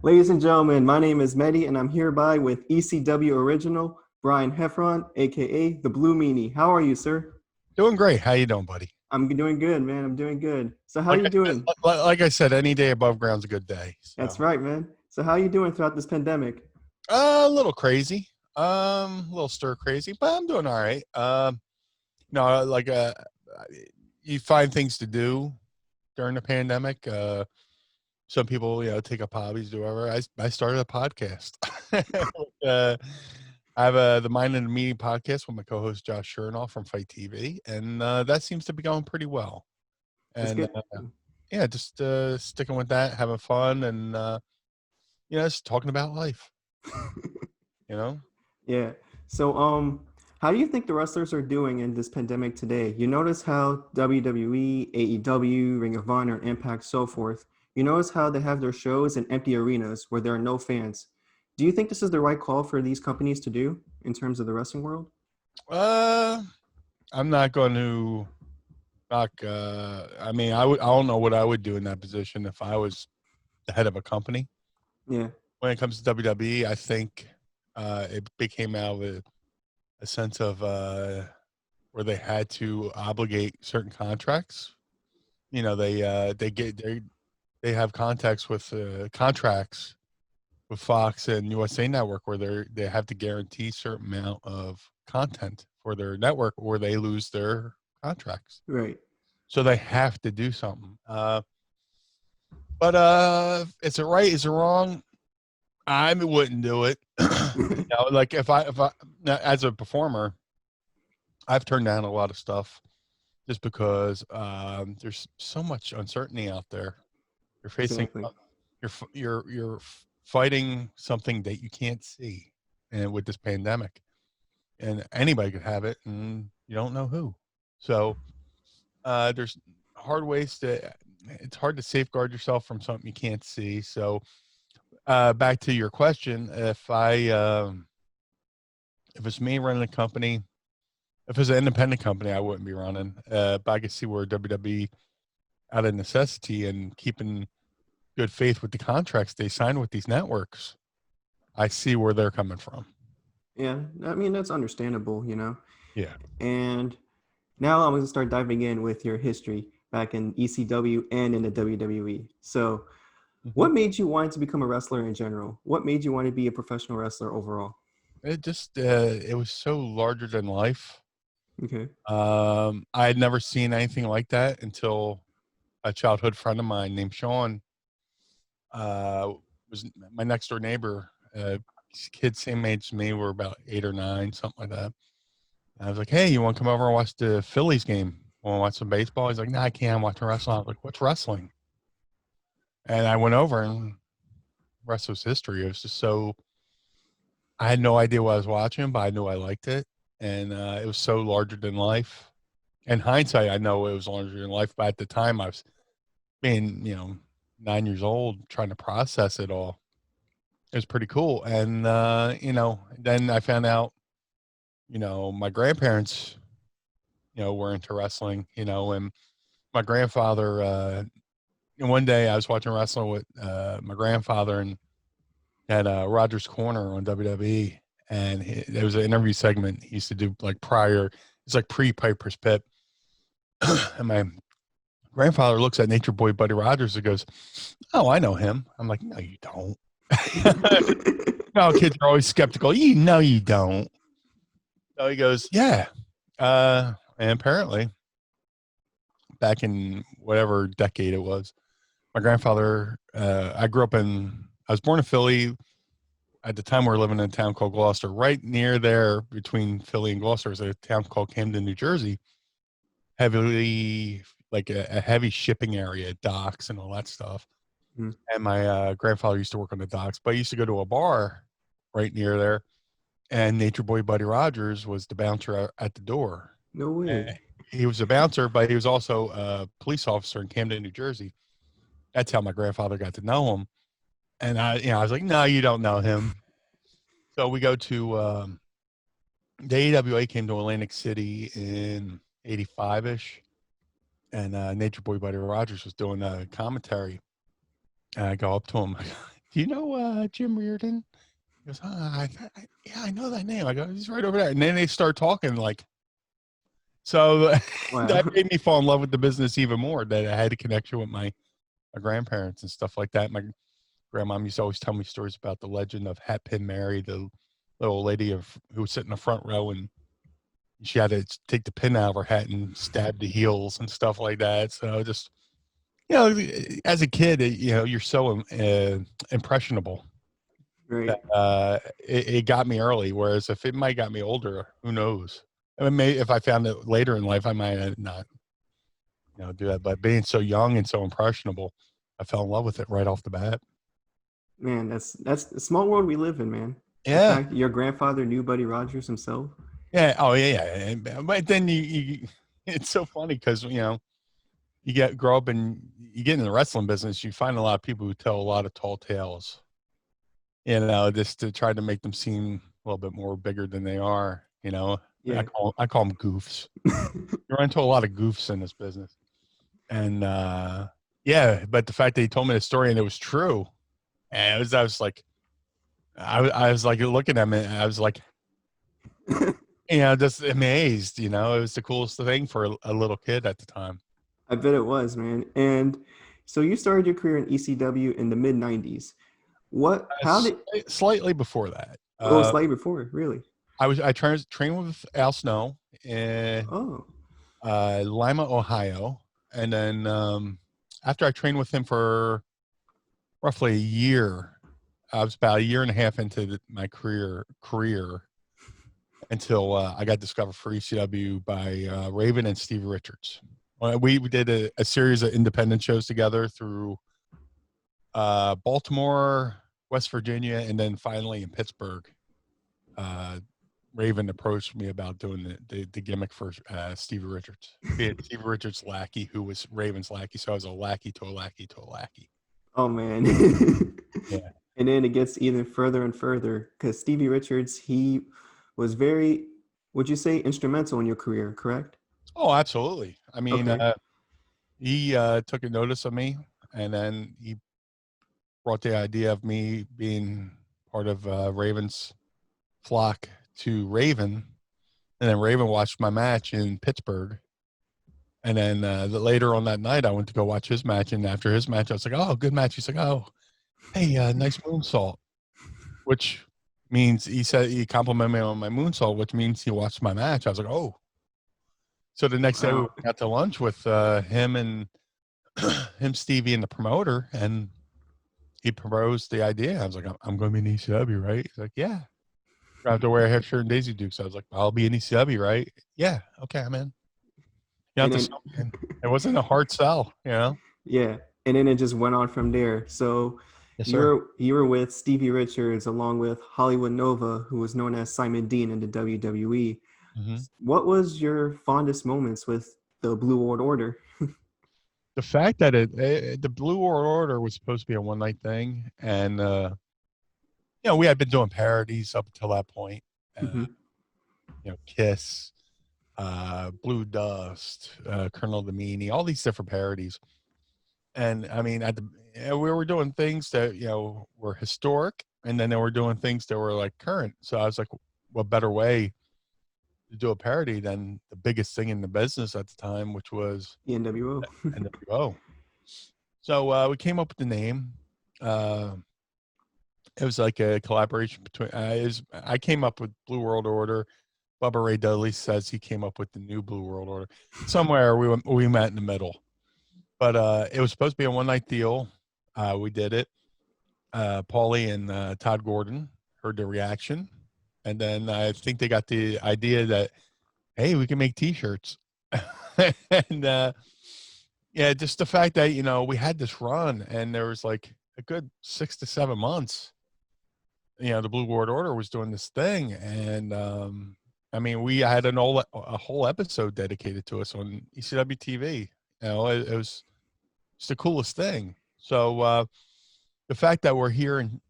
Ladies and gentlemen, my name is Mehdy, and I'm hereby with ECW Original, Brian Heffron, aka the Blue Meanie. How are you, sir? Doing great. How you doing, buddy? I'm doing good, man. I'm doing good. So how Like you I, doing? like I said, any day above ground's a good day. That's So, right, man. So how you doing throughout this pandemic? a little crazy, a little stir crazy, but I'm doing all right. No, you find things to do during the pandemic. Some people, take up hobbies, do whatever. I started a podcast. uh, I have the Mind and the Meanie podcast with my co-host Josh Chernoff from Fight TV, and that seems to be going pretty well. That's And good. yeah, just sticking with that, having fun, and just talking about life. You know, Yeah. So how do you think the wrestlers are doing in this pandemic today? You notice how WWE, AEW, Ring of Honor, Impact, so forth. You notice how they have their shows in empty arenas where there are no fans. Do you think this is the right call for these companies to do in terms of the wrestling world? uh, I'm not going to knock. I mean, I don't know what I would do in that position if I was the head of a company. Yeah, When it comes to WWE, I think it became out of a sense of where they had to obligate certain contracts. They have contacts with contracts with Fox and USA Network where they have to guarantee certain amount of content for their network or they lose their contracts. right. So they have to do something. But is it right? Is it wrong? I wouldn't do it. Like if I as a performer, I've turned down a lot of stuff just because there's so much uncertainty out there. You're facing, Exactly. you're fighting something that you can't see, and with this pandemic, and anybody could have it, and you don't know who. So there's hard ways to. It's hard to safeguard yourself from something you can't see. So back to your question, if it's me running a company, if it's an independent company, I wouldn't be running. But I can see where WWE, out of necessity and keeping good faith with the contracts they sign with these networks, I see where they're coming from. Yeah, I mean, that's understandable. Yeah. And now I'm going to start diving in with your history back in ECW and in the WWE. So, Mhm. what made you want to become a wrestler in general? What made you want to be a professional wrestler overall? It just it was so larger than life. Okay. I had never seen anything like that until a childhood friend of mine named Sean uh, was my next door neighbor. Kids same age as me, were about 8 or 9, something like that. And I was like, "Hey, you want to come over and watch the Phillies game? Want to watch some baseball?" He's like, "No, I can't. I'm watching wrestling." I was like, "What's wrestling?" And I went over, and the rest was history. It was just so I had no idea what I was watching, but I knew I liked it, and it was so larger than life. In hindsight, I know it was larger than life, but at the time, I was being, 9 years old, trying to process it all. It was pretty cool, and then I found out, my grandparents, were into wrestling, and my grandfather. And one day, I was watching wrestling with my grandfather, and at Rogers Corner on WWE, and there was an interview segment he used to do like prior. It's like pre-Piper's Pit, and my grandfather looks at Nature Boy Buddy Rogers and goes, "Oh, I know him." I'm like, "No, you don't." No, kids are always skeptical. You know, you don't. So he goes, "Yeah," and apparently, back in whatever decade it was, my grandfather. I grew up in. I was born in Philly. At the time, we were living in a town called Gloucester. Right near there, between Philly and Gloucester, is a town called Camden, New Jersey. Heavily, like a heavy shipping area, docks and all that stuff. Hmm. And my grandfather used to work on the docks, but I used to go to a bar right near there. And Nature Boy Buddy Rogers was the bouncer at the door. No And way. he was a bouncer, but he was also a police officer in Camden, New Jersey. That's how my grandfather got to know him. And I was like, "No, you don't know him." So we go to the AWA came to Atlantic City in '85 ish, and Nature Boy Buddy Rogers was doing a commentary. And I go up to him. do you know Jim Reardon? He goes, yeah, I know that name. I go, he's right over there. And then they start talking like, so Wow. that made me fall in love with the business even more, that I had a connection with my grandparents and stuff like that. My grandmom used to always tell me stories about the legend of Hatpin Mary, the little lady who was sitting in the front row, and she had to take the pin out of her hat and stab the heels and stuff like that. So just, as a kid, you're so impressionable Right. that it got me early. Whereas if it might got me older, who knows? I mean, if I found it later in life, I might not, do that. But being so young and so impressionable, I fell in love with it right off the bat. Man, that's the small world we live in, man. The Yeah, fact your grandfather knew Buddy Rogers himself. yeah. Oh, yeah. But then it's so funny because grow up and you get in the wrestling business, you find a lot of people who tell a lot of tall tales, just to try to make them seem a little bit more bigger than they are. I Yeah. call them goofs. You run into a lot of goofs in this business, and yeah. But the fact that he told me the story and it was true, and I was like, I was like looking at him, and I was like, just amazed. It was the coolest thing for a little kid at the time. I bet it was, man. And so you started your career in ECW in the mid 90s. How did, Slightly before that. oh, slightly before, really? I trained with Al Snow in Oh, Lima, Ohio, and then after I trained with him for roughly a year, I was about a year and a half into my career until I got discovered for ECW by Raven and Stevie Richards. We did a series of independent shows together through Baltimore, West Virginia, and then finally in Pittsburgh. Raven approached me about doing the gimmick for Stevie Richards. He had Stevie Richards' lackey, who was Raven's lackey, so I was a lackey to a lackey to a lackey. oh man. Yeah. And then it gets even further and further because Stevie Richards, he was very, would you say, instrumental in your career, correct? Oh, absolutely. I mean, Okay. he took a notice of me, and then he brought the idea of me being part of Raven's flock to Raven, and then Raven watched my match in Pittsburgh. And then later on that night, I went to go watch his match, and after his match, I was like, "Oh, good match." He's like, "Oh, hey, nice moonsault," which means he said he complimented me on my moonsault, which means he watched my match. I was like, "Oh." So the next day, we Wow. went out to lunch with him and Stevie, and the promoter, and he proposed the idea. I was like, "I'm going to be in ECW, right?" He's like, "Yeah." I have to wear a hair shirt and Daisy Dukes. So I was like, "I'll be in ECW, right?" "Yeah, okay, I'm in." You have And to then, sell me in. It wasn't a hard sell. yeah. And then it just went on from there. So Yes, you sir. were with Stevie Richards along with Hollywood Nova, who was known as Simon Dean in the WWE. Mm-hmm. What was your fondest moments with the Blue World Order? The fact that the Blue World Order was supposed to be a one night thing, and we had been doing parodies up until that point. Uh, Hmm. Kiss, Blue Dust, Colonel the Meanie, all these different parodies. And I mean, we were doing things that were historic, and then they were doing things that were like current. So I was like, what better way to do a parody than the biggest thing in the business at the time, which was The NWO. NWO. So we came up with the name. Uh, it was like a collaboration between. I came up with Blue World Order. Bubba Ray Dudley says he came up with the new Blue World Order. Somewhere we met in the middle, but it was supposed to be a one night deal. We did it. Paulie and Todd Gordon heard the reaction, and then I think they got the idea that, hey, we can make T-shirts, and yeah, just the fact that we had this run, and there was like a good 6 to 7 months. The Blue World Order was doing this thing, and I mean, we had a whole episode dedicated to us on ECW TV. It was it's the coolest thing. So the fact that we're here in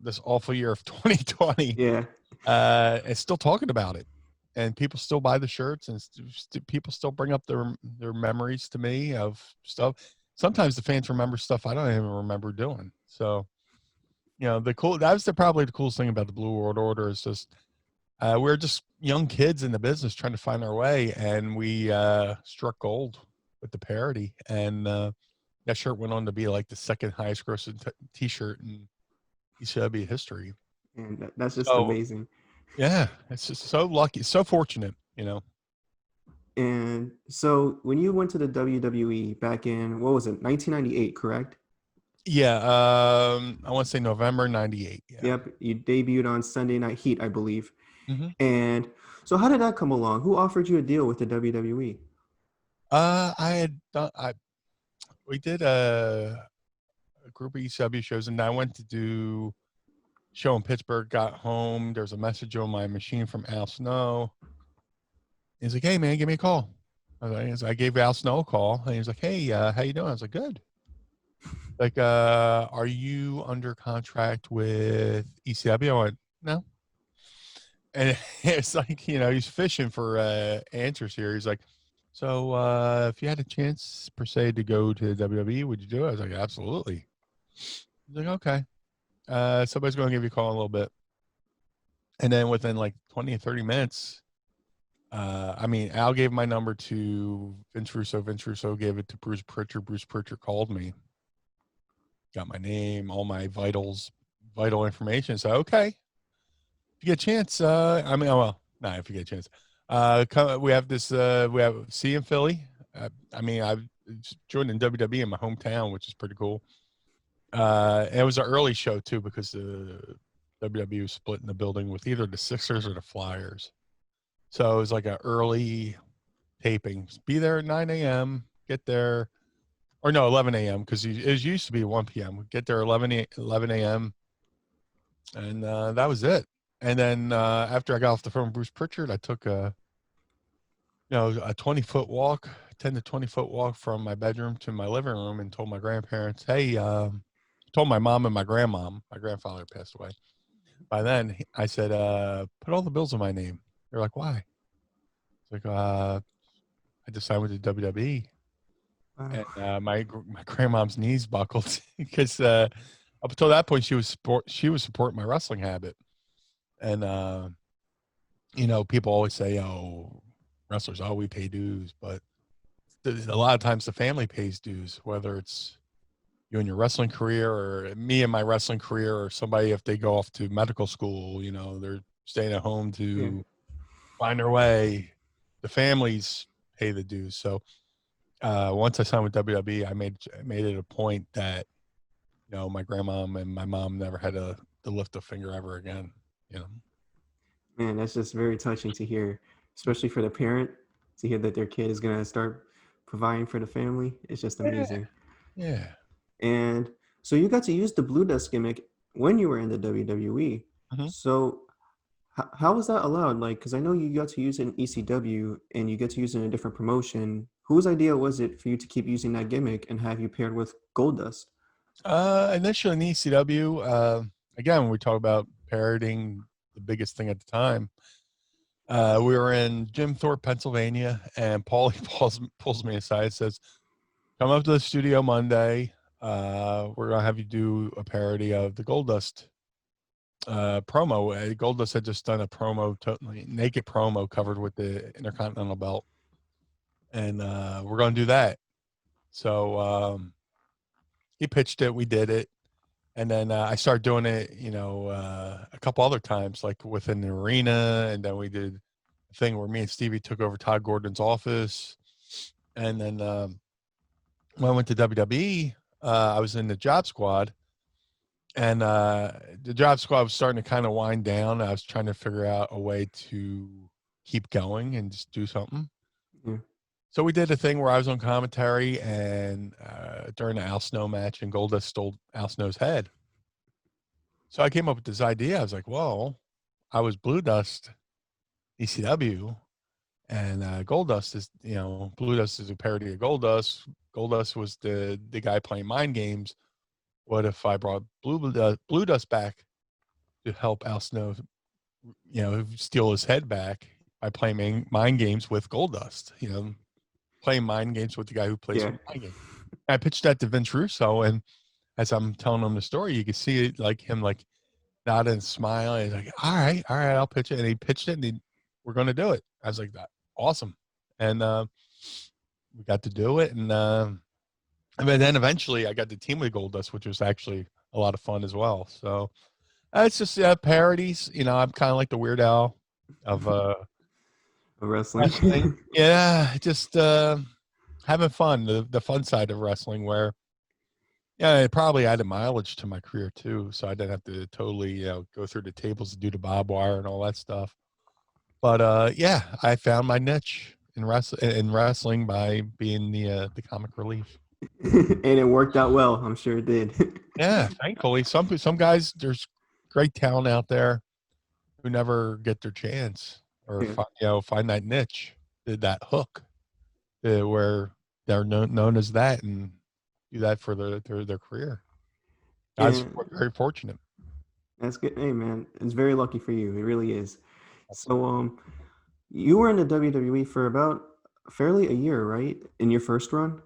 this awful year of 2020, Yeah. and still talking about it, and people still buy the shirts, and people still bring up their memories to me of stuff. Sometimes the fans remember stuff I don't even remember doing. So that was probably the coolest thing about the Blue World Order is just we're just young kids in the business trying to find our way, and we struck gold with the parody, and that shirt went on to be like the second highest grossing T-shirt in ECW history. And that's just So amazing. yeah, it's just so lucky, so fortunate, And so when you went to the WWE back in, what was it, 1998, correct? Yeah, I want to say November '98. Yeah. Yep, you debuted on Sunday Night Heat, I believe. hmm And so how did that come along? Who offered you a deal with the WWE? I had done. We did a group of ECW shows, and I went to do show in Pittsburgh. Got home. There's a message on my machine from Al Snow. He's like, "Hey man, give me a call." I gave Al Snow a call, and he's like, "Hey, how you doing?" I was like, "Good." Like, are you under contract with ECW? I went, "No." And it's like, he's fishing for answers here. He's like, "So if you had a chance per se to go to WWE, would you do it?" I was like, "Absolutely." He's like, "Okay. Somebody's going to give you a call in a little bit." And then within like 20 or 30 minutes, Al gave my number to Vince Russo. Vince Russo gave it to Bruce Pritchard. Bruce Pritchard called me, got my name, all my vital information. So, okay, if you get a chance, if you get a chance, we have this, we have see in Philly. I've joined in WWE in my hometown, which is pretty cool. And it was an early show too, because the WWE was split in the building with either the Sixers or the Flyers. So it was like an early taping. Be there at 9 a.m., get there, or no, 11 a.m., because it used to be 1 p.m. Get there 11 a.m., and that was it. And then after I got off the phone with Bruce Pritchard, I took a 20-foot walk, 10 to 20-foot walk from my bedroom to my living room, and told my grandparents, hey, told my mom and my grandmom, my grandfather passed away. By then, I said, put all the bills in my name. They're like, why? It's like, I just signed with the WWE. Wow. And my grandmom's knees buckled because up until that point, she was supporting my wrestling habit. And, people always say, oh, wrestlers, we pay dues. But a lot of times the family pays dues, whether it's you and your wrestling career or me and my wrestling career, or somebody, if they go off to medical school, they're staying at home to find their way. The families pay the dues. So once I signed with WWE, I made it a point that, my grandmom and my mom never had to lift a finger ever again, Man, that's just very touching to hear, especially for the parent to hear that their kid is gonna start providing for the family. It's just amazing. Yeah. And so you got to use the Blue Dust gimmick when you were in the WWE. Mm-hmm. So how was that allowed? Like, because I know you got to use it in ECW and you get to use it in a different promotion. Whose idea was it for you to keep using that gimmick and have you paired with Goldust? Initially in ECW, again, when we talk about parodying the biggest thing at the time, we were in Jim Thorpe, Pennsylvania, and Paulie pulls me aside and says, come up to the studio Monday. We're going to have you do a parody of the Goldust promo. Goldust had just done a promo, totally naked promo covered with the Intercontinental belt. And we're going to do that. So he pitched it. We did it. And then I started doing it, a couple other times, like within the arena. And then we did a thing where me and Stevie took over Todd Gordon's office. And then when I went to WWE, I was in the Job Squad. And the Job Squad was starting to kind of wind down. I was trying to figure out a way to keep going and just do something. Yeah. So we did a thing where I was on commentary, and during the Al Snow match, and Goldust stole Al Snow's head. So I came up with this idea. I was like, well, I was Blue Dust ECW, and Goldust is, Blue Dust is a parody of Goldust. Goldust was the guy playing mind games. What if I brought Blue Dust back to help Al Snow, steal his head back by playing mind games with Goldust, playing mind games with the guy who plays mind games. I pitched that to Vince Russo, and as I'm telling him the story, you can see it, like him like nodding and smiling. He's like, all right, I'll pitch it. And he pitched it, and we're going to do it. I was like, that awesome. And we got to do it. And then eventually I got the team with Goldust, which was actually a lot of fun as well. So it's just parodies. You know, I'm kind of like the Weird Al of Wrestling. wrestling. Yeah, just having fun, the fun side of wrestling, where yeah, it probably added mileage to my career too. So I didn't have to totally, go through the tables to do the barbed wire and all that stuff. But yeah, I found my niche in wrestling by being the comic relief. And it worked out well. I'm sure it did. Yeah, thankfully, some guys, there's great talent out there who never get their chance or Yeah. find that niche, that hook, where they're known as that and do that for their career. Guys, Yeah. we're very fortunate. That's good. Hey man, it's very lucky for you. It really is. So you were in the WWE for about fairly a year, right? In your first run?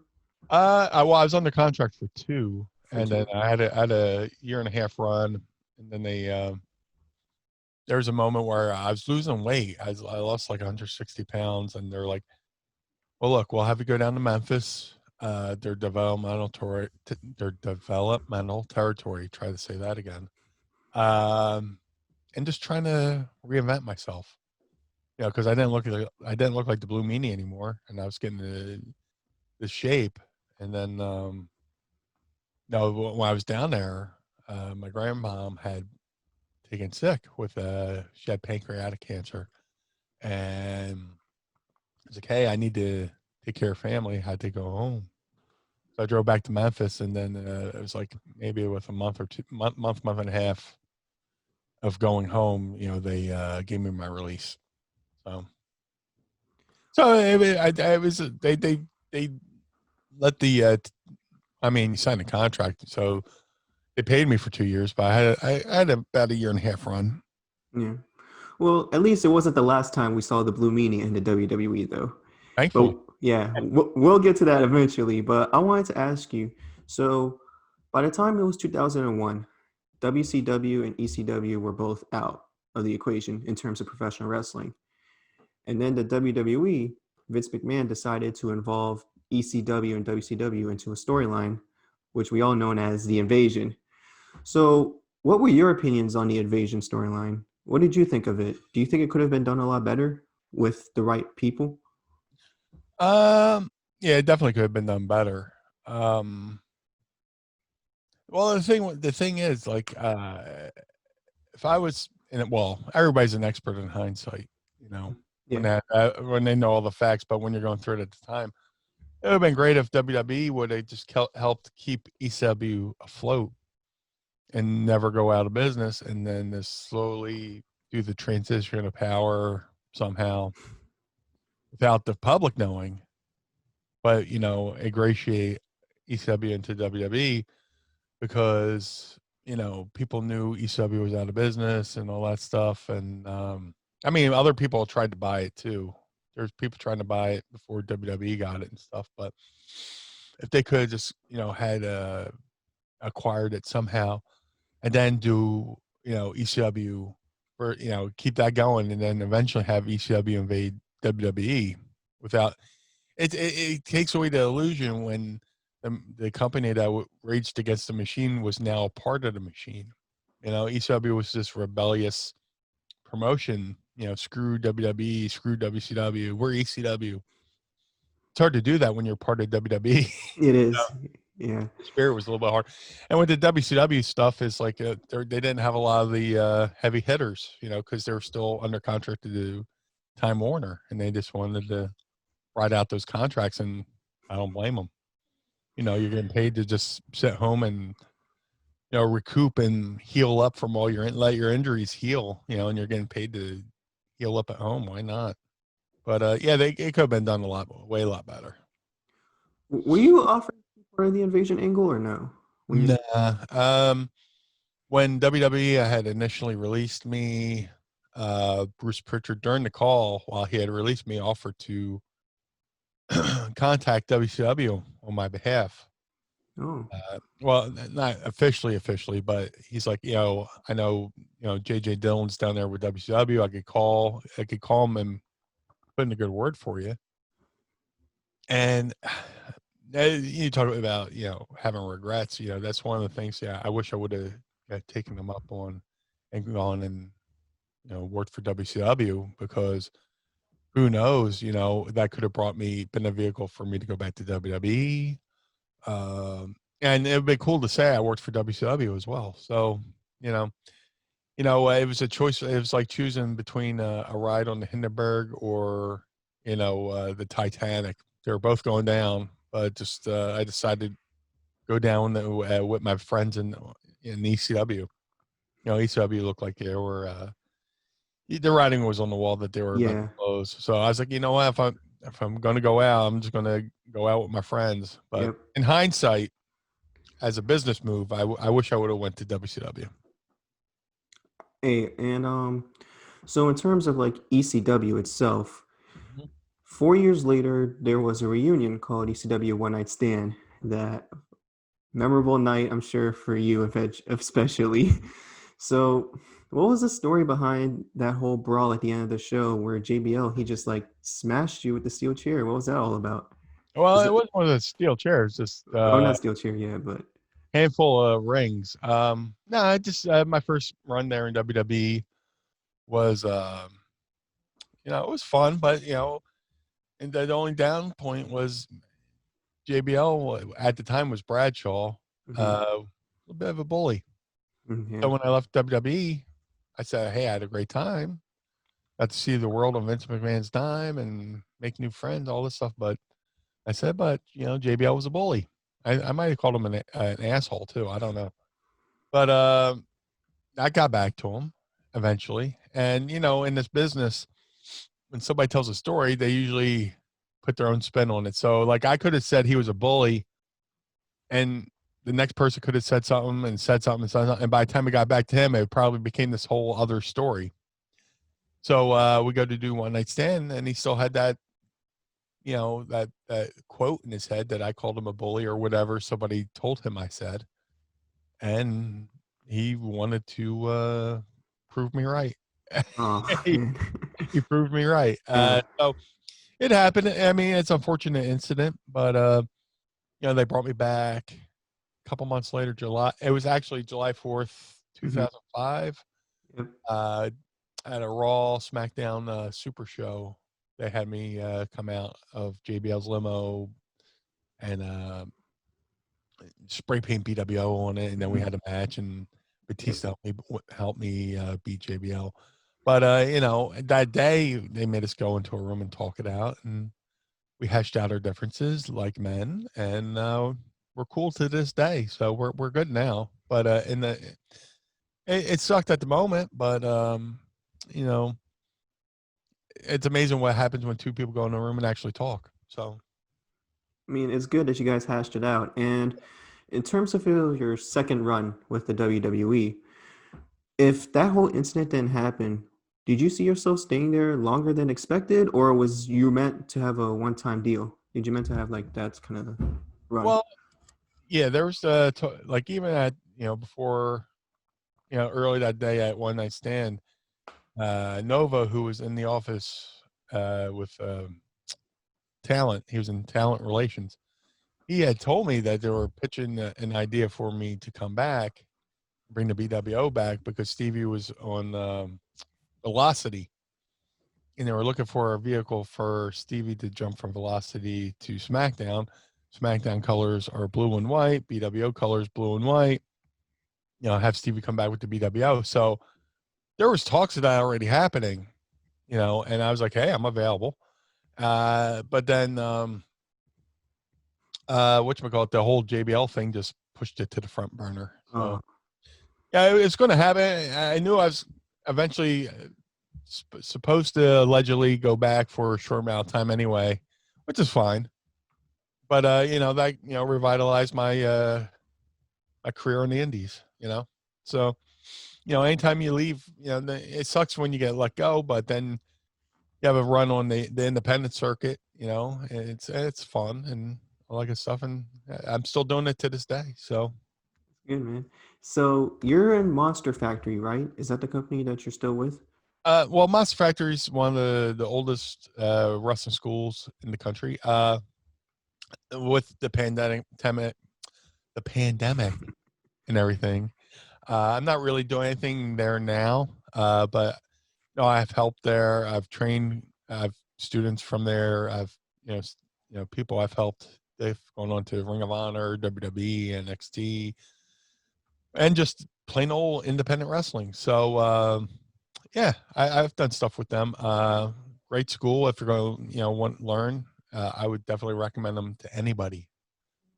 I was under contract for 2, For and then two. I had a year and a half run, and then there was a moment where I was losing weight. I lost like 160 pounds, and they're like, "Well, look, we'll have you go down to Memphis. Their developmental territory. Try to say that again. And just trying to reinvent myself. Because I didn't look like the Blue Meanie anymore, and I was getting the shape. And then, no, when I was down there, my grandmom had taken sick with she had pancreatic cancer, and I was like, "Hey, I need to take care of family. I had to go home." So I drove back to Memphis, and then it was like maybe with a month or two, month and a half of going home. They gave me my release. So I was they let I mean, you signed a contract, so they paid me for 2 years, but I had about a year and a half run. Yeah. Well, at least it wasn't the last time we saw the Blue Meanie in the WWE, though. But Thankfully, yeah, we'll get to that eventually. But I wanted to ask you, so by the time it was 2001, WCW and ECW were both out of the equation in terms of professional wrestling. And then the WWE, Vince McMahon decided to involve ECW and WCW into a storyline, which we all know as the Invasion. So, what were your opinions on the Invasion storyline? What did you think of it? Do you think it could have been done a lot better with the right people? yeah, it definitely could have been done better. Um, well, the thing is, like, if I was in it, well, everybody's an expert in hindsight, Yeah, when they know all the facts, but when you're going through it at the time, it would have been great if WWE would have just helped keep ECW afloat and never go out of business, and then just slowly do the transition of power somehow without the public knowing, but ingratiate ECW into WWE because people knew ECW was out of business and all that stuff, and I mean other people tried to buy it too. There's people trying to buy it before WWE got it and stuff, but if they could just had acquired it somehow and then do ECW for keep that going and then eventually have ECW invade WWE without it takes away the illusion when the company that raged against the machine was now a part of the machine. ECW was this rebellious promotion. Screw WWE, screw WCW. We're ECW. It's hard to do that when you're part of WWE. it is. Yeah, The spirit was a little bit hard. And with the WCW stuff, is like they didn't have a lot of the heavy hitters, because they were still under contract to do Time Warner, and they just wanted to ride out those contracts, and I don't blame them. You're getting paid to just sit home and recoup and heal up from let your injuries heal, and you're getting paid to heal up at home. Why not? But yeah, it could have been done way a lot better. were you offered to be part of the Invasion angle or no? When you Nah. When WWE had initially released me, Bruce Pritchard during the call while he had released me offered to contact WCW on my behalf. Oh, Well, not officially, but he's like, I know, JJ Dillon's down there with WCW. I could call him and put in a good word for you. And you talk about, having regrets. That's one of the things. Yeah, I wish I would have taken them up on and gone and worked for WCW, because who knows, that could have been a vehicle for me to go back to WWE. And it would be cool to say I worked for WCW as well. So, you know, it was a choice. It was like choosing between a ride on the Hindenburg or, the Titanic. They were both going down, but just I decided to go down with my friends in ECW. ECW looked like they were the writing was on the wall that they were about to yeah. close. So I was like, you know what, if I'm going to go out, I'm just going to go out with my friends. But Yep. in hindsight, as a business move, I wish I would have went to WCW. Hey, and so in terms of like ECW itself, Mhm. 4 years later, there was a reunion called ECW One Night Stand. That memorable night, I'm sure, for you, especially. So, what was the story behind that whole brawl at the end of the show where JBL he just like smashed you with the steel chair? What was that all about? Well, Was it it? wasn't one of the steel chairs, just Oh, not steel chair, yeah, but handful of rings. No, I just my first run there in WWE was, it was fun, but and the only down point was JBL at the time was Bradshaw, mhm, a little bit of a bully. yeah, So when I left WWE, I said, "Hey, I had a great time. Got to see the world on Vince McMahon's dime and make new friends, all this stuff." But I said, "But JBL was a bully." I might have called him an asshole too. I don't know, but I got back to him eventually. And in this business, when somebody tells a story, they usually put their own spin on it. So, like, I could have said he was a bully, and the next person could have said something and said something and said something, and by the time it got back to him, it probably became this whole other story. So we go to do one night stand, and he still had that, that quote in his head that I called him a bully or whatever somebody told him I said, and he wanted to prove me right. oh he, man, he proved me right. yeah, So it happened. I mean, it's an unfortunate incident, but they brought me back a couple months later. It was actually July 4th, mhm, 2005. yep, Uh, at a Raw SmackDown Super Show, they had me come out of JBL's limo and spray paint BWO on it, and then we mhm, had a match, and yep, Batista helped me beat JBL. But that day they made us go into a room and talk it out, and we hashed out our differences like men, and we're cool to this day. So we're good now. But it sucked at the moment, but you know, it's amazing what happens when two people go in a room and actually talk. So I mean, it's good that you guys hashed it out. And in terms of your second run with the WWE, if that whole incident didn't happen, did you see yourself staying there longer than expected, or was you meant to have a one-time deal? Did you meant to have like that's kind of the run? well, yeah, there was like even at before early that day at one night stand, Nova, who was in the office with talent, he was in talent relations. He had told me that they were pitching an idea for me to come back, bring the BWO back because Stevie was on Velocity, and they were looking for a vehicle for Stevie to jump from Velocity to SmackDown. SmackDown colors are blue and white, BWO colors blue and white. Have Stevie come back with the BWO. So there was talks of that already happening, and I was like, hey, I'm available. But then whatchamacallit, the whole JBL thing just pushed it to the front burner. So Oh, yeah, it's going to happen. I knew I was eventually supposed to allegedly go back for a short amount of time anyway, which is fine. But that revitalized my career in the Indies. So anytime you leave, it sucks when you get let go, but then you have a run on the independent circuit. And it's fun, and all that good stuff, and I'm still doing it to this day. So, Good, man. So you're in Monster Factory, right? Is that the company that you're still with? well, Monster Factory is one of the oldest wrestling schools in the country. With the pandemic and everything, I'm not really doing anything there now. But no, I've helped there. I've trained. I've students from there. I've people I've helped. They've gone on to Ring of Honor, WWE, NXT, and just plain old independent wrestling. So yeah, I've done stuff with them. Great school. If you're going to want to learn, I would definitely recommend them to anybody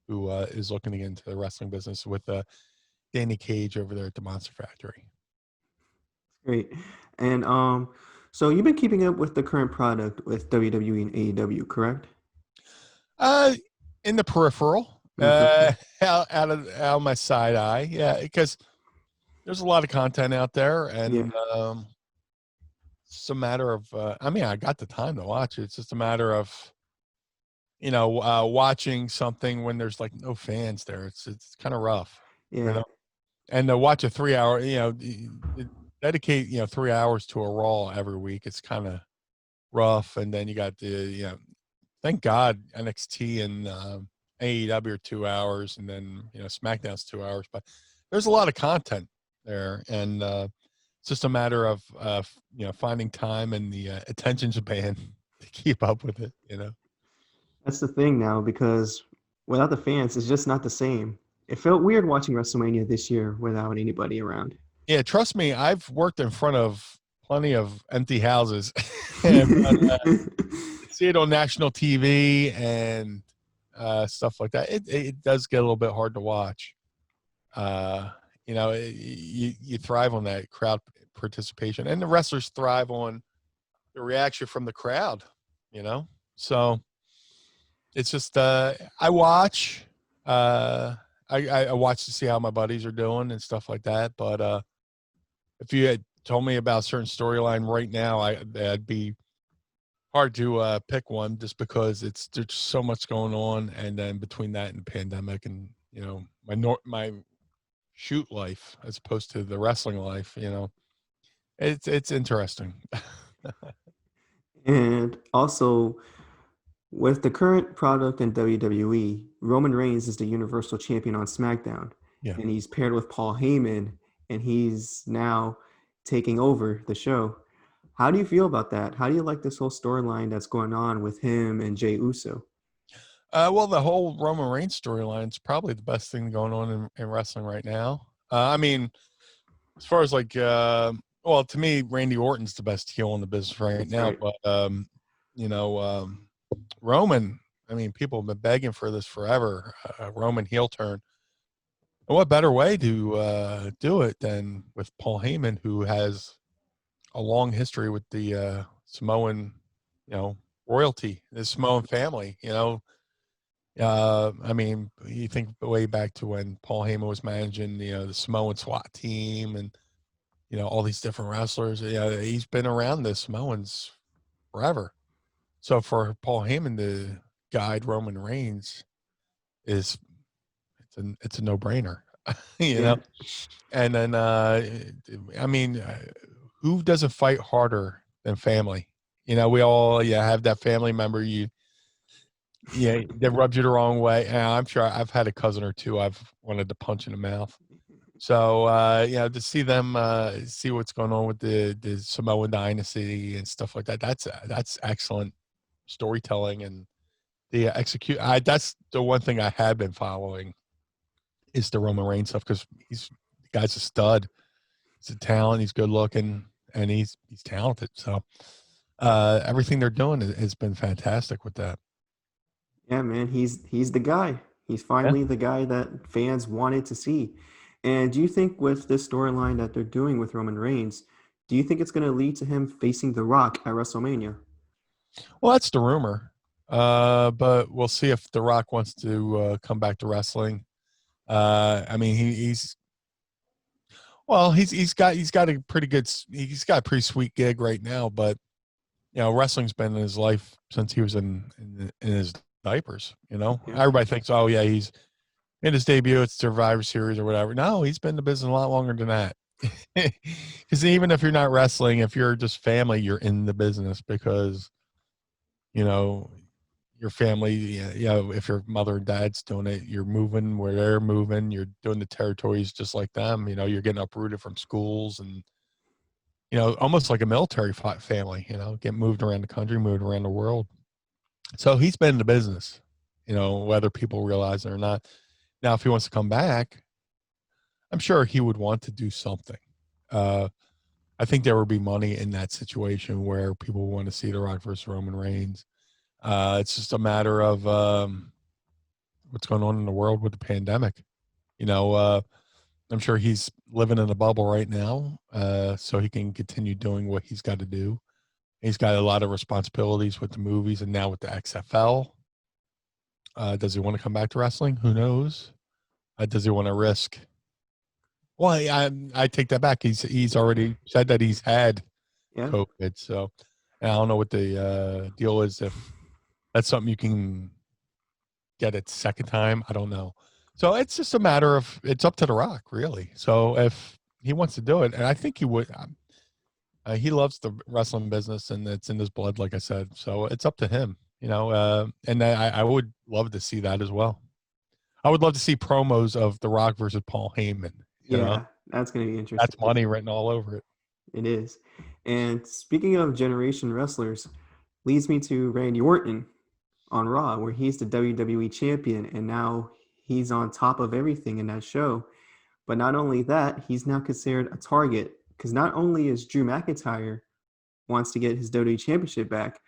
who is looking to get into the wrestling business with Danny Cage over there at the Monster Factory. Great. And so you've been keeping up with the current product with WWE and AEW, correct? Uh, in the peripheral, In the peripheral. out of my side eye, yeah, because there's a lot of content out there, Yeah. and it's a matter of. I mean, I got the time to watch it. It's just a matter of watching something when there's like no fans there. It's kind of rough, Yeah. and to watch a 3 hour, dedicate 3 hours to a Raw every week. It's kind of rough, and then you got thank God NXT and AEW are 2 hours, and then SmackDown's 2 hours. But there's a lot of content there, and it's just a matter of finding time and the attention span to keep up with it. That's the thing now because without the fans, it's just not the same. It felt weird watching WrestleMania this year without anybody around. Yeah, trust me, I've worked in front of plenty of empty houses, but see it on national TV and stuff like that. It does get a little bit hard to watch. You thrive on that crowd participation, and the wrestlers thrive on the reaction from the crowd. So it's just I watch. I watch to see how my buddies are doing and stuff like that. But if you had told me about a certain storyline right now, that'd be hard to pick one just because there's so much going on, and then between that and the pandemic, and my shoot life as opposed to the wrestling life, it's interesting. And also, with the current product in WWE, Roman Reigns is the Universal Champion on SmackDown, Yeah. and he's paired with Paul Heyman, and he's now taking over the show. How do you feel about that? How do you like this whole storyline that's going on with him and Jey Uso? Well, the whole Roman Reigns storyline is probably the best thing going on in wrestling right now. I mean, as far as well, to me, Randy Orton's the best heel in the business right That's now. right. But Roman, I mean, people have been begging for this forever. Roman heel turn. And what better way to do it than with Paul Heyman, who has a long history with the Samoan, royalty, the Samoan family. I mean, you think way back to when Paul Heyman was managing, the Samoan SWAT team, and all these different wrestlers. He's been around the Samoans forever. So for Paul Heyman to guide Roman Reigns it's a no brainer, Yeah. And then I mean, who doesn't fight harder than family? We all have that family member that rubs you the wrong way. And I'm sure I've had a cousin or two I've wanted to punch in the mouth. So to see them see what's going on with the Samoan dynasty and stuff like that, that's excellent storytelling, and the execute. That's the one thing I have been following is the Roman Reigns stuff, because the guy's a stud. He's a talent. He's good looking, and he's talented. So everything they're doing has been fantastic with that. Yeah, man, he's the guy. He's Yeah. finally the guy that fans wanted to see. And do you think with this storyline that they're doing with Roman Reigns, do you think it's going to lead to him facing The Rock at WrestleMania? Well, that's the rumor. But we'll see if The Rock wants to come back to wrestling. I mean, he's got a pretty sweet gig right now, but wrestling's been in his life since he was in his diapers. You know, Yeah. everybody thinks, oh yeah, he's in his debut at Survivor Series or whatever. No, he's been in the business a lot longer than that. Because even if you're not wrestling, if you're just family, you're in the business because you know your family. You know, if your mother and dad's doing it, you're moving where they're moving. You're doing the territories just like them. You know, you're getting uprooted from schools and almost like a military family. You know, get moved around the country, moved around the world. So he's been in the business. You know, whether people realize it or not. Now, if he wants to come back, I'm sure he would want to do something. Uh, I think there would be money in that situation where people want to see The Rock versus Roman Reigns. It's just a matter of what's going on in the world with the pandemic. You know, I'm sure he's living in a bubble right now, so he can continue doing what he's got to do. He's got a lot of responsibilities with the movies and now with the XFL. Does he want to come back to wrestling? Who knows? Does he want to risk? Well, I take that back. He's already said that he's had Yeah. COVID, so and I don't know what the deal is. If that's something you can get it second time, I don't know. So it's just a matter of it's up to The Rock, really. So if he wants to do it, and I think he would, he loves the wrestling business, and it's in his blood, like I said. So it's up to him, and I would love to see that as well. I would love to see promos of The Rock versus Paul Heyman. Yeah, that's going to be That's interesting. money written all over it. It is. And speaking of generation wrestlers, leads me to Randy Orton on Raw, where he's the WWE champion, and now he's on top of everything in that show. But not only that, he's now considered a target because not only is Drew McIntyre wants to get his WWE championship back,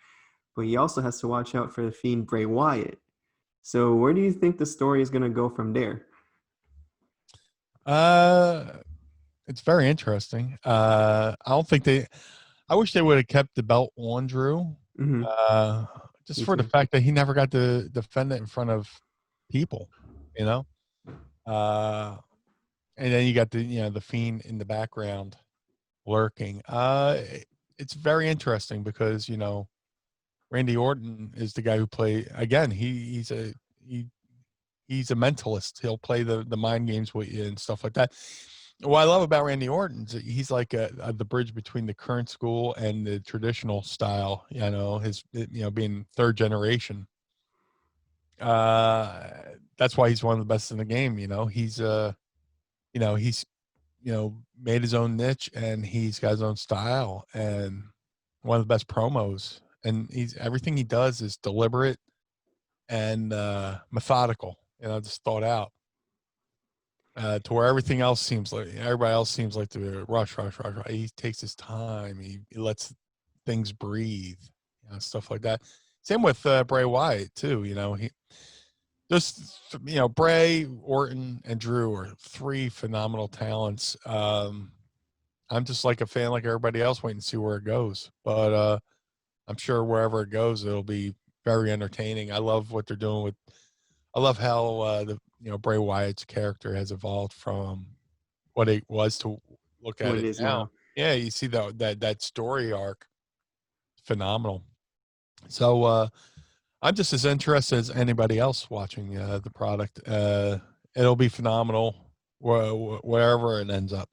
but he also has to watch out for the Fiend Bray Wyatt. So where do you think the story is going to go from there? It's very interesting. I don't think I wish they would have kept the belt on Drew. Mm-hmm. Uh, just Me for the too. fact that he never got to defend it in front of people, you know. Uh, and then you got the Fiend in the background lurking. It's very interesting because Randy Orton is the guy who again. He's a mentalist. He'll play the mind games with you and stuff like that. What I love about Randy Orton is that he's like the bridge between the current school and the traditional style. His being third generation. That's why he's one of the best in the game. He's made his own niche and he's got his own style and one of the best promos. And everything he does is deliberate and methodical. Just thought out. To where everybody else seems like to rush. He takes his time. He lets things breathe, stuff like that. Same with Bray Wyatt too. He just Bray, Orton, and Drew are three phenomenal talents. I'm just like a fan, like everybody else, waiting to see where it goes. But I'm sure wherever it goes, it'll be very entertaining. I love what they're doing I love how Bray Wyatt's character has evolved from what it was to look To at what it it is now. now. Yeah, you see that story arc, phenomenal. So I'm just as interested as anybody else watching the product. It'll be phenomenal wherever it ends up.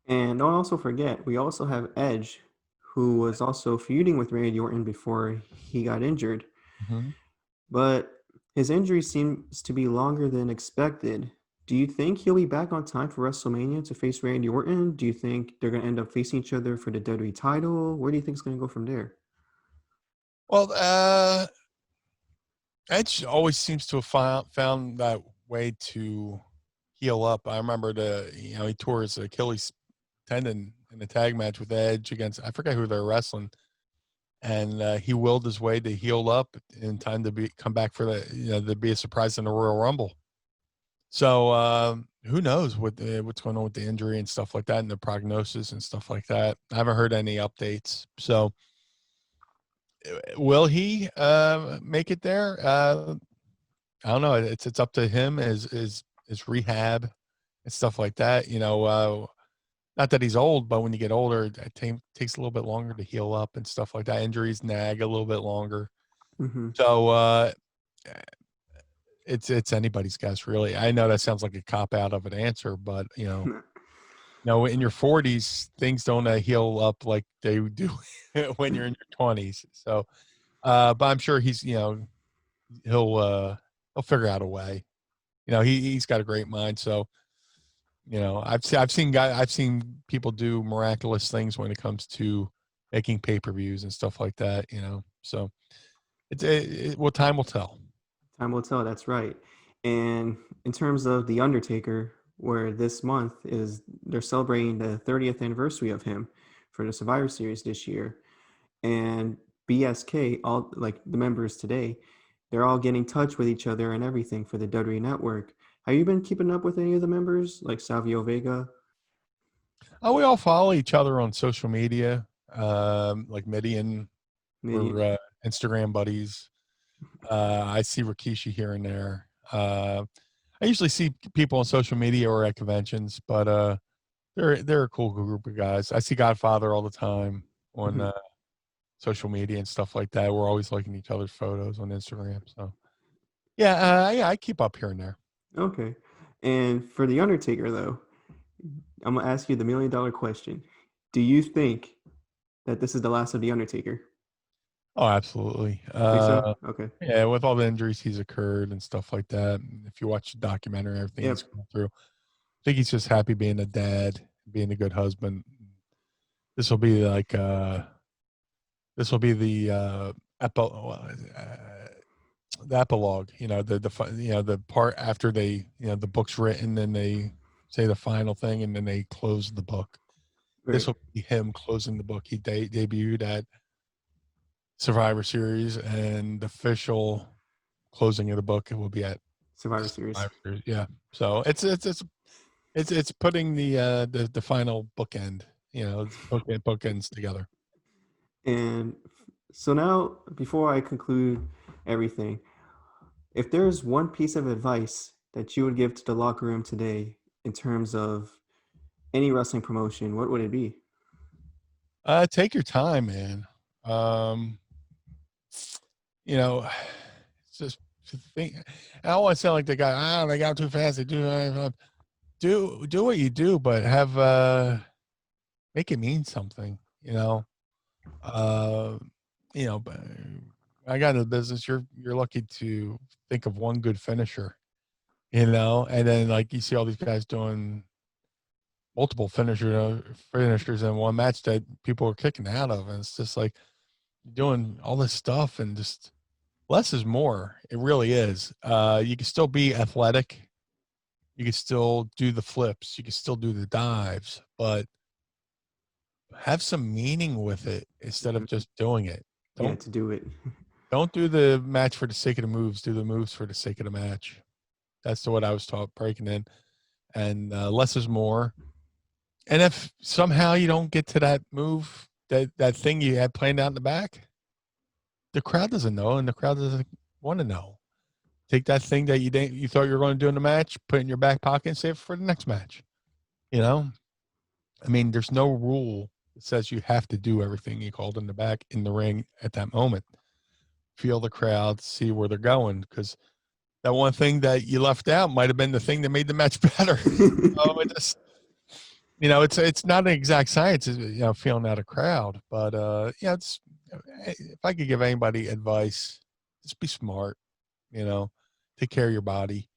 And don't also forget, we also have Edge, who was also feuding with Randy Orton before he got injured. Mm-hmm. But his injury seems to be longer than expected. Do you think he'll be back on time for WrestleMania to face Randy Orton? Do you think they're going to end up facing each other for the WWE title? Where do you think it's going to go from there? Well, Edge always seems to have found that way to heal up. I remember he tore his Achilles tendon in a tag match with Edge against, I forget who they're wrestling, and he willed his way to heal up in time to come back for to be a surprise in the Royal Rumble. So who knows what's going on with the injury and stuff like that, and the prognosis and stuff like that. I haven't heard any updates. So will he make it there? I don't know. It's up to him. His rehab and stuff like that. Not that he's old, but when you get older, it takes a little bit longer to heal up and stuff like that. Injuries nag a little bit longer. Hmm. So it's anybody's guess, really. I know that sounds like a cop out of an answer, but no, in your 40s, things don't heal up like they do when you're in your 20s. So, but I'm sure he'll figure out a way. He's got a great mind. So, I've seen people do miraculous things when it comes to making pay-per-views and stuff like that. So well, time will tell. Time will tell. That's right. And in terms of the Undertaker, where this month is they're celebrating the 30th anniversary of him for the Survivor Series this year, and BSK, all like the members today, they're all getting in touch with each other and everything for the WWE Network. Have you been keeping up with any of the members, like Savio Vega? Oh, we all follow each other on social media, like Mehdy, and Maybe. we're Instagram buddies. I see Rikishi here and there. I usually see people on social media or at conventions, but they're a cool group of guys. I see Godfather all the time on Mhm. social media and stuff like that. We're always liking each other's photos on Instagram. So yeah, I keep up here and there. Okay. And for the Undertaker, though, I'm gonna ask you the $1 million question. Do you think that this is the last of the Undertaker? Oh, absolutely. Think so? Okay. Yeah, with all the injuries he's occurred and stuff like that. If you watch the documentary, everything he's Yep. gone through, I think he's just happy being a dad, being a good husband. This will be like this will be the epilogue. The part after the book's written and they say the final thing and then they close the book. This Right. will be him closing the book. He debuted at Survivor Series, and the official closing of the book will be at Survivor Series. Survivor Series. Yeah. So it's putting the final bookend. It's bookends together. And so now, before I conclude everything, if there's one piece of advice that you would give to the locker room today in terms of any wrestling promotion, what would it be? Take your time, man. Um, you know, it's just think. I don't want to sound like the guy. They got too fast. They do what you do, but have make it mean something. Uh, but I got into the business. You're lucky to think of one good finisher. And then like you see all these guys doing multiple finishers in one match that people are kicking out of, and it's just like doing all this stuff and just less is more. It really is. You can still be athletic. You can still do the flips. You can still do the dives, but have some meaning with it instead of Mhm. just doing it. Yeah, Don't to do it. don't do the match for the sake of the moves. Do the moves for the sake of the match. That's what I was taught breaking in. And less is more. And if somehow you don't get to that move, that thing you had planned out in the back, the crowd doesn't know, and the crowd doesn't want to know. Take that thing that you thought you were going to do in the match, put it in your back pocket, and save it for the next match. You know, I mean, there's no rule that says you have to do everything you called in the back in the ring at that moment. Feel the crowd, see where they're going, because that one thing that you left out might have been the thing that made the match better. It just, it's not an exact science, feeling out a crowd, but it's if I could give anybody advice, just be smart. You know, take care of your body.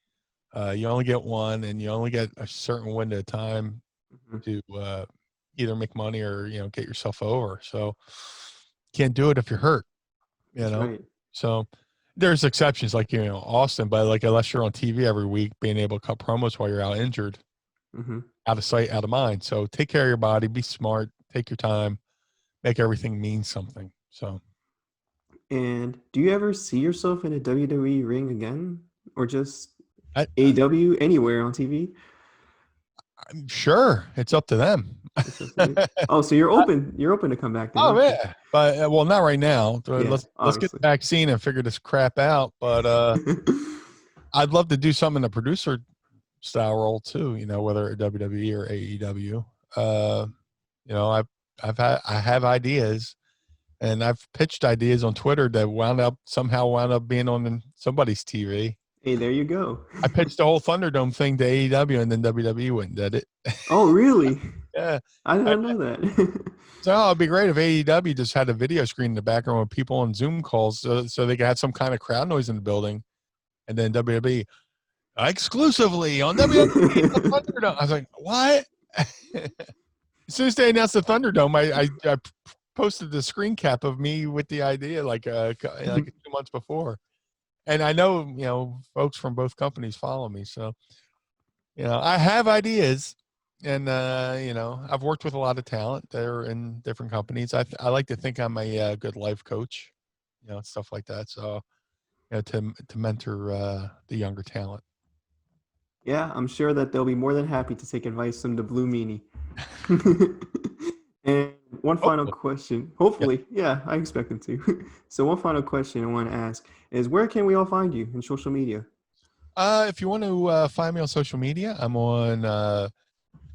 You only get one, and you only get a certain window of time Mhm. to either make money or get yourself over. So can't do it if you're hurt. You That's know, right. so there's exceptions like Austin, but like unless you're on TV every week, being able to cut promos while you're out injured, Hmm. out of sight, out of mind. So take care of your body, be smart, take your time, make everything mean something. So And do you ever see yourself in a WWE ring again, or just I, AEW anywhere on TV? I'm sure it's up to them. It's up to you. Oh, so you're open. You're open to come back then. Oh Okay. yeah, but well, not right now. Yeah, Let's get obviously. the vaccine and figure this crap out. But I'd love to do something in the producer style role too. Whether at WWE or AEW. Uh, I have ideas. And I've pitched ideas on Twitter that somehow wound up being on somebody's TV. Hey, there you go. I pitched the whole ThunderDome thing to AEW, and then WWE went and did it. Oh, really? Yeah. I I, didn't know that. so it'd be great if AEW just had a video screen in the background with people on Zoom calls, so they could have some kind of crowd noise in the building, and then WWE exclusively on WWE ThunderDome. I was like, what? As soon as they announced the ThunderDome, I posted the screen cap of me with the idea like a few months before. And I know, folks from both companies follow me. So, I have ideas, and, I've worked with a lot of talent. They're in different companies. I like to think I'm a good life coach, stuff like that. So, to mentor the younger talent. Yeah, I'm sure that they'll be more than happy to take advice from the Blue Meanie. And one final Hopefully. question. Hopefully, yeah, I expect them to. So one final question I want to ask is, where can we all find you in social media? If you want to find me on social media, I'm on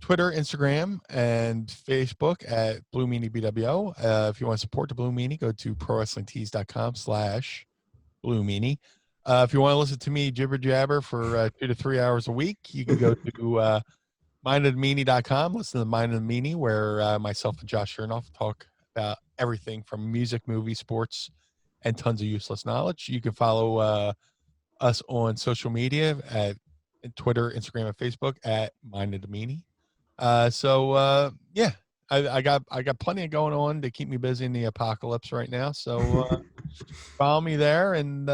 Twitter, Instagram, and Facebook at Blue Meanie BWO. If you want to support the Blue Meanie, go to prowrestlingtees.com/Blue Meanie. If you want to listen to me jibber jabber for 2 to 3 hours a week, you can go to mindofthemeanie.com. Listen to Mind of the Meanie, where myself and Josh Chernoff talk about everything from music, movies, sports, and tons of useless knowledge. You can follow us on social media at Twitter, Instagram, and Facebook at Mind of the Meanie. Yeah, I got plenty of going on to keep me busy in the apocalypse right now. So follow me there, and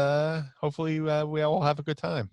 hopefully we all have a good time.